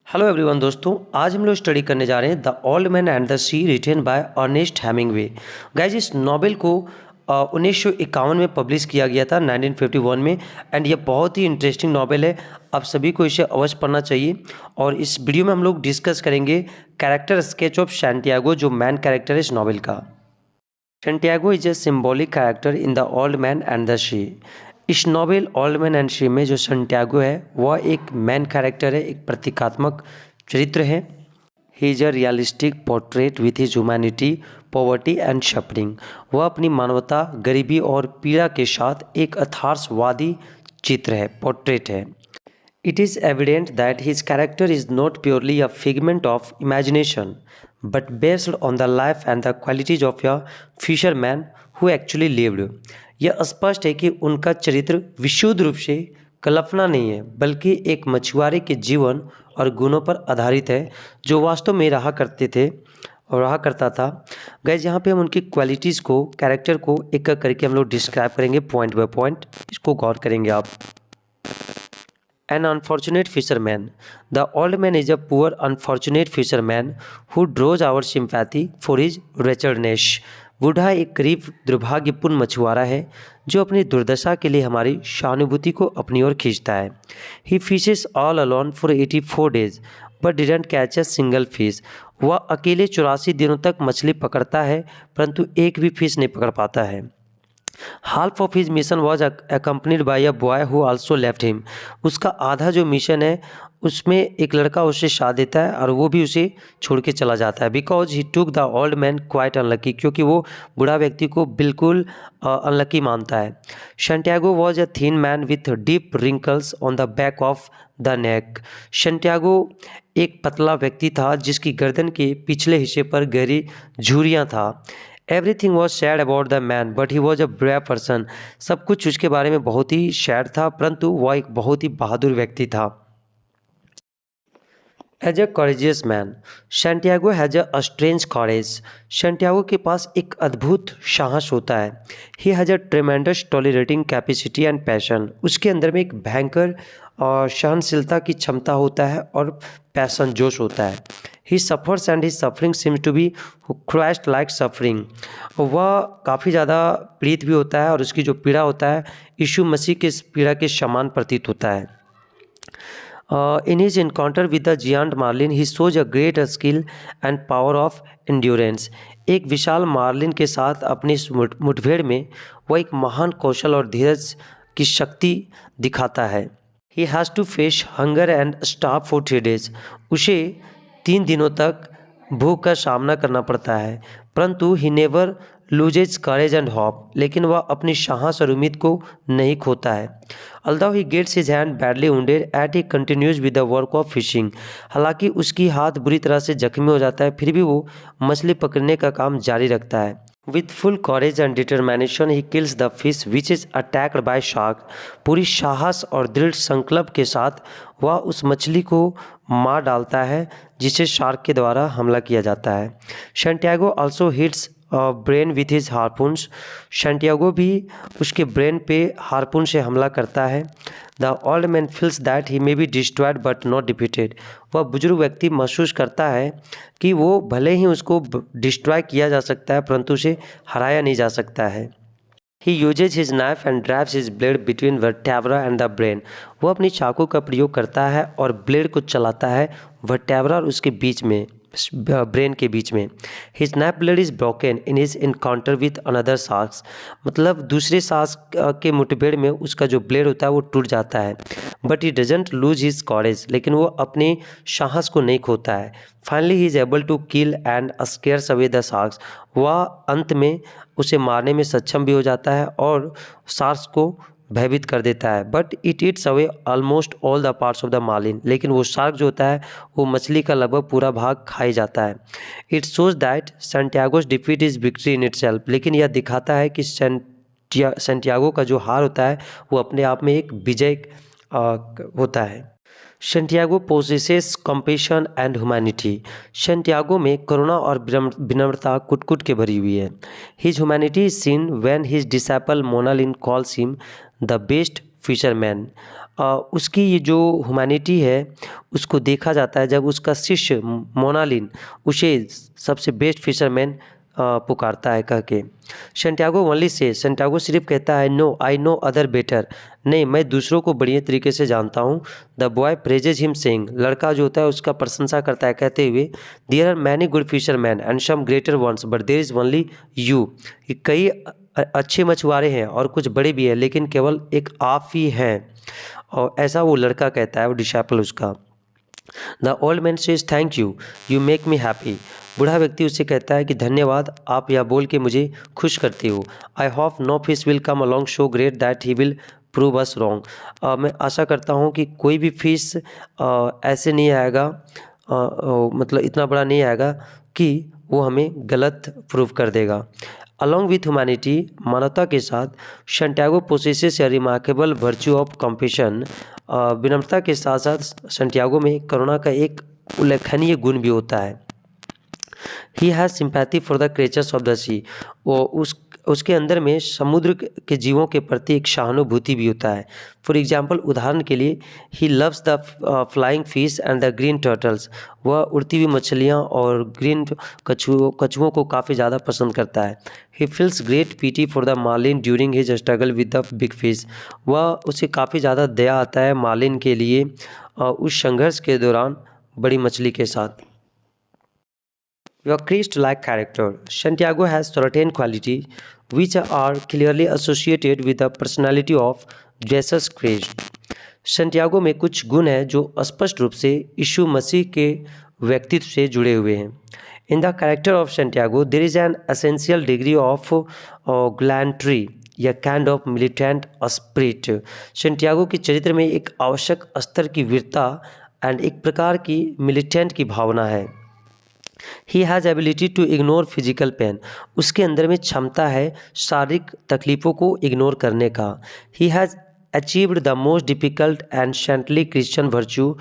Hello everyone दोस्तों, आज हम लोग स्टडी करने जा रहे हैं the old man and the sea written by Ernest Hemingway. Guys, इस नॉवेल को 1951 में पब्लिश किया गया था 1951 में। एंड ये बहुत ही इंटरेस्टिंग नॉवेल है, आप सभी को इसे अवश्य पढ़ना चाहिए। और इस वीडियो में हम लोग डिस्कस करेंगे कैरेक्टर स्केच ऑफ सैंटियागो, जो मैन कैरेक्टर है इस नॉवेल का। Santiago is a symbolic character in the old man and the Sea. इस novel Old man and Sea में जो सैंटियागो है वह एक मैन कैरेक्टर है, एक प्रतीकात्मक चरित्र है। He is a realistic portrait with his humanity, poverty and suffering. वह अपनी मानवता, गरीबी और पीड़ा के साथ एक यथार्थवादी चित्र है, पोर्ट्रेट है। It is evident that his character is not purely a figment of imagination, but based on the life and the qualities of a fisherman who actually lived. यह स्पष्ट है कि उनका चरित्र विशुद्ध रूप से कल्पना नहीं है, बल्कि एक मछुआरे के जीवन और गुणों पर आधारित है जो वास्तव में रहा करते थे और रहा करता था। गाइस, यहाँ पे हम उनकी क्वालिटीज़ को, कैरेक्टर को एक एक करके हम लोग डिस्क्राइब करेंगे पॉइंट बाय पॉइंट। इसको गौर करेंगे आप। An unfortunate fisherman. The old man is a poor, unfortunate fisherman who draws our sympathy for his wretchedness. बूढ़ा एक गरीब, दुर्भाग्यपूर्ण मछुआरा है जो अपनी दुर्दशा के लिए हमारी सहानुभूति को अपनी ओर खींचता है। He fishes all alone for 84 days, but didn't catch a single fish. वह अकेले 84 दिनों तक मछली पकड़ता है, परंतु एक भी फिश नहीं पकड़ पाता है। Half of his mission was accompanied by a boy who also left him. उसका आधा जो मिशन है उसमें एक लड़का उसे साथ देता है और वो भी उसे छोड़ के चला जाता है। Because he took the old man quite unlucky, क्योंकि वो बूढ़ा व्यक्ति को बिल्कुल अनलकी मानता है। Santiago was a thin man with deep wrinkles on the back of the neck. Santiago एक पतला व्यक्ति था जिसकी गर्दन के पिछले हिस्से पर गहरी झुर्रियाँ था। Everything was sad about the man but he was a brave person. सब कुछ उसके बारे में बहुत ही सैड था, परंतु वह एक बहुत ही बहादुर व्यक्ति था। As a courageous man, Santiago has a strange courage. Santiago के पास एक अद्भुत साहस होता है। He has a tremendous tolerating capacity and passion. उसके अंदर में एक भयंकर और सहनशीलता की क्षमता होता है और पैशन, जोश होता है। He suffers and he suffering seems to be Christ like suffering. वह काफ़ी ज़्यादा पीड़ित भी होता है और उसकी जो पीड़ा होता है यीशु मसीह के पीड़ा के समान प्रतीत होता है। In his encounter with the giant marlin, he shows a great skill and power of endurance. एक विशाल मार्लिन के साथ अपनी इस मुठभेड़ में वह एक महान कौशल और धीरज की शक्ति दिखाता है। He has to face hunger and starve for 3 days. उसे 3 दिनों तक भूख का सामना करना पड़ता है, परंतु he never loses courage and hope. लेकिन वह अपनी साहस और उम्मीद को नहीं खोता है। Although he gets his hand badly wounded at he continues with the work of fishing. हालांकि उसकी हाथ बुरी तरह से जख्मी हो जाता है, फिर भी वो मछली पकड़ने का काम जारी रखता है। With full courage and determination he kills the fish which is attacked by shark. पूरी साहस और दृढ़ संकल्प के साथ वह उस मछली को मार डालता है जिसे शार्क के द्वारा हमला किया जाता है। Santiago also hits brain with his हार्पून्स। Santiago भी उसके ब्रेन पे हार्पून से हमला करता है। The old man feels that he may be destroyed but not defeated. वह बुजुर्ग व्यक्ति महसूस करता है कि वो भले ही उसको डिस्ट्रॉय किया जा सकता है, परंतु उसे हराया नहीं जा सकता है। He uses his knife and drives his blade between vertebra and the brain. वो अपनी चाकू का प्रयोग करता है और ब्लेड को चलाता है वर्टेब्रा और उसके बीच में, ब्रेन के बीच में। His knife blade is broken in his encounter with another shark. मतलब दूसरे शार्क के मुठभेड़ में उसका जो ब्लेड होता है वो टूट जाता है। But he doesn't lose his courage. लेकिन वो अपने साहस को नहीं खोता है। Finally he is able to kill and scares away the sharks. वह अंत में उसे मारने में सक्षम भी हो जाता है और शार्क्स को भयभीत कर देता है। But it eats away almost all the parts of the marlin. लेकिन वो शार्क जो होता है वो मछली का लगभग पूरा भाग खाई जाता है। It shows that Santiago's defeat is victory in itself. लेकिन यह दिखाता है कि सैंटियागो का जो हार होता है वो अपने आप में एक विजय होता है। Santiago possesses compassion and humanity. Santiago में करुणा और विनम्रता कुट-कुट के भरी हुई है। His humanity is seen when his disciple Manolin calls him the best fisherman. उसकी ये जो ह्यूमैनिटी है उसको देखा जाता है जब उसका शिष्य मोनालिन उसे सबसे बेस्ट फिशरमैन पुकारता है कह के। सेंटियागो ओनली से सेंटियागो सिर्फ कहता है no I know other better, नहीं मैं दूसरों को बढ़िया तरीके से जानता हूँ। The boy praises him saying, लड़का जो होता है उसका प्रशंसा करता है कहते हुए there are many good fisherman and some greater ones but there is only you, कि कई अच्छे मछुआरे हैं और कुछ बड़े भी हैं लेकिन केवल एक आप ही हैं। और ऐसा वो लड़का कहता है, वो डिसाइपल उसका। The old man says thank you, you make me happy, बूढ़ा व्यक्ति उससे कहता है कि धन्यवाद, आप यह बोल के मुझे खुश करते हो। I hope no fish will come along so great that he will prove us wrong, मैं आशा करता हूँ कि कोई भी फिश ऐसे नहीं आएगा, मतलब इतना बड़ा नहीं आएगा कि वो हमें गलत प्रूव कर देगा। अलॉन्ग विथ ह्यूमैनिटी, मानवता के साथ, Santiago possesses A remarkable virtue of compassion, विनम्रता के साथ साथ सेंटियागो में करुणा का एक उल्लेखनीय गुण भी होता है। He has sympathy for the creatures of the sea, वो उसके अंदर में समुद्र के जीवों के प्रति एक सहानुभूति भी होता है। फॉर एग्जाम्पल, उदाहरण के लिए, he loves the flying fish and the green turtles, वह उड़ती हुई मछलियाँ और ग्रीन कछुओं को काफ़ी ज़्यादा पसंद करता है। He feels great pity for the marlin during his struggle with the big fish, वह उसे काफ़ी ज़्यादा दया आता है मार्लिन के लिए उस संघर्ष के दौरान बड़ी मछली के साथ। Your Christ-like character. Santiago has certain qualities which are clearly associated with the personality of Jesus Christ. संटियागो में कुछ गुण हैं जो स्पष्ट रूप से यीशु मसीह के व्यक्तित्व से जुड़े हुए हैं। In the character of Santiago there is an essential degree of gallantry या kind of militant spirit. Santiago के चरित्र में एक आवश्यक स्तर की वीरता एंड एक प्रकार की मिलिटेंट की भावना है। He has ability to ignore physical pain, उसके अंदर में क्षमता है शारीरिक तकलीफ़ों को इग्नोर करने का। He has achieved the most difficult and saintly Christian virtue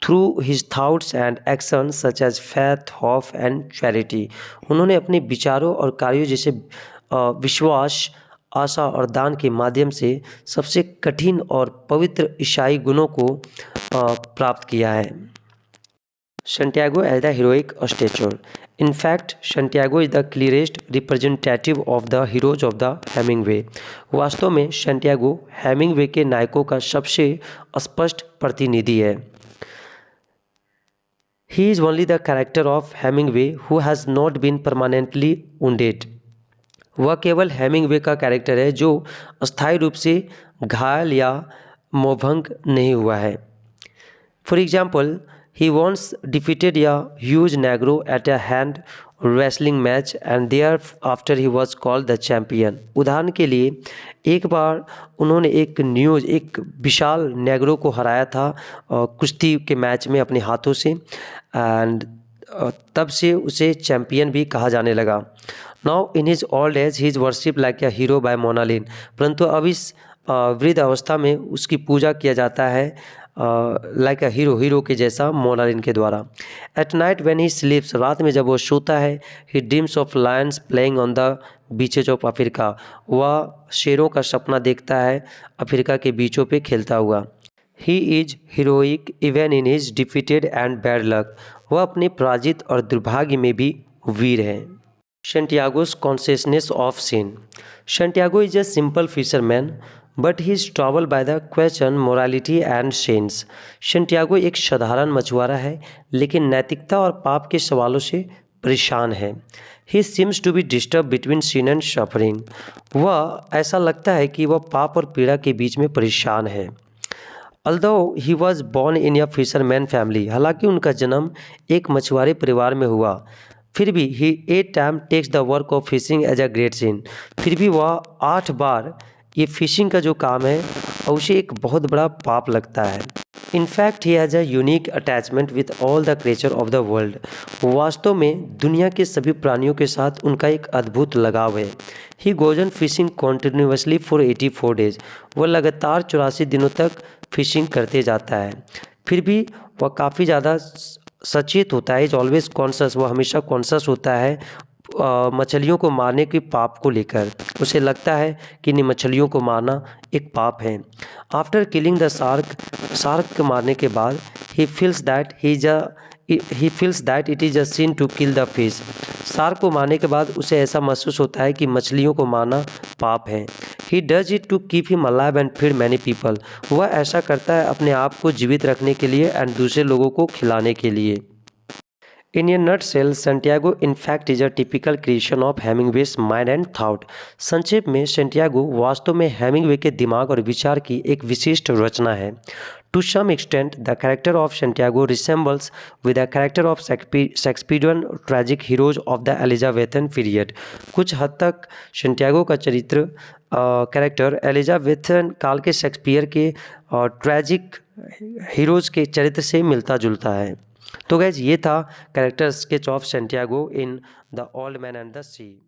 through his thoughts and action such as faith, hope and charity, उन्होंने अपने विचारों और कार्यों जैसे विश्वास, आशा और दान के माध्यम से सबसे कठिन और पवित्र ईसाई गुणों को प्राप्त किया है। Santiago as the heroic stature. In fact, Santiago is the clearest representative of the heroes of the Hemingway. वास्तव में Santiago हेमिंगवे के नायकों का सबसे स्पष्ट प्रतिनिधि है। He is only the character of Hemingway who has not been permanently wounded. वह केवल हेमिंगवे का कैरेक्टर है जो अस्थायी रूप से घायल या मोहभंग नहीं हुआ है। For example, he once defeated a huge negro at a hand wrestling match and thereafter he was called the champion. उदाहरण के लिए, एक बार उन्होंने एक विशाल नेग्रो को हराया था कुश्ती के मैच में अपने हाथों से, एंड तब से उसे चैम्पियन भी कहा जाने लगा। Now in his old age he is worship like a hero by Manolin, परंतु अब इस वृद्ध अवस्था में उसकी पूजा किया जाता है लाइक अ हीरो के जैसा मोनालिन के द्वारा। At night when he sleeps, रात में जब वो सोता है, he dreams of lions playing on the beaches of Africa, वह शेरों का सपना देखता है अफ्रीका के बीचों पे खेलता हुआ। He is heroic even in his defeated and bad luck, वह अपने पराजित और दुर्भाग्य में भी वीर है। Santiago's consciousness of sin. Santiago is a simple fisherman, but he is troubled by the question morality and sins. Santiago एक साधारण मछुआरा है, लेकिन नैतिकता और पाप के सवालों से परेशान है। He seems to be disturbed between sin and suffering. वह ऐसा लगता है कि वह पाप और पीड़ा के बीच में परेशान है। Although he was born in a fisherman family, हालांकि उनका जन्म एक मछुआरे परिवार में हुआ, फिर भी he 8 times takes the work of fishing as a great sin. फिर भी वह 8 बार ये फिशिंग का जो काम है उसे एक बहुत बड़ा पाप लगता है। In fact, he has a unique attachment with all the creature of the world. वास्तव में दुनिया के सभी प्राणियों के साथ उनका एक अद्भुत लगाव है। He goes on fishing continuously for 84 days. वह लगातार 84 दिनों तक फिशिंग करते जाता है। फिर भी वह काफ़ी ज़्यादा सचेत होता है, इज ऑलवेज कॉन्शस, वह हमेशा कॉन्शस होता है मछलियों को मारने के पाप को लेकर। उसे लगता है कि इन मछलियों को मारना एक पाप है। आफ्टर किलिंग द शार्क को मारने के बाद he feels that it is a sin to kill the fish. Shark को मारने के बाद उसे ऐसा महसूस होता है कि मछलियों को मारना पाप है। He does it to keep him alive and feed many people. वह ऐसा करता है अपने आप को जीवित रखने के लिए एंड दूसरे लोगों को खिलाने के लिए। In a nutshell, Santiago in fact is a typical creation of Hemingway's mind and thought. संक्षेप में सेंटियागो वास्तव में हेमिंगवे के दिमाग और विचार की एक विशिष्ट रचना है। To some extent, the character of Santiago resembles with the character of Shakespearean tragic heroes of the Elizabethan period. कुछ हद तक सेंटियागो का कैरेक्टर एलिजाबेथन काल के शेक्सपियर के ट्रैजिक हीरोज़ के चरित्र से मिलता जुलता है। तो गैस ये था character sketch of Santiago in the old man and the C.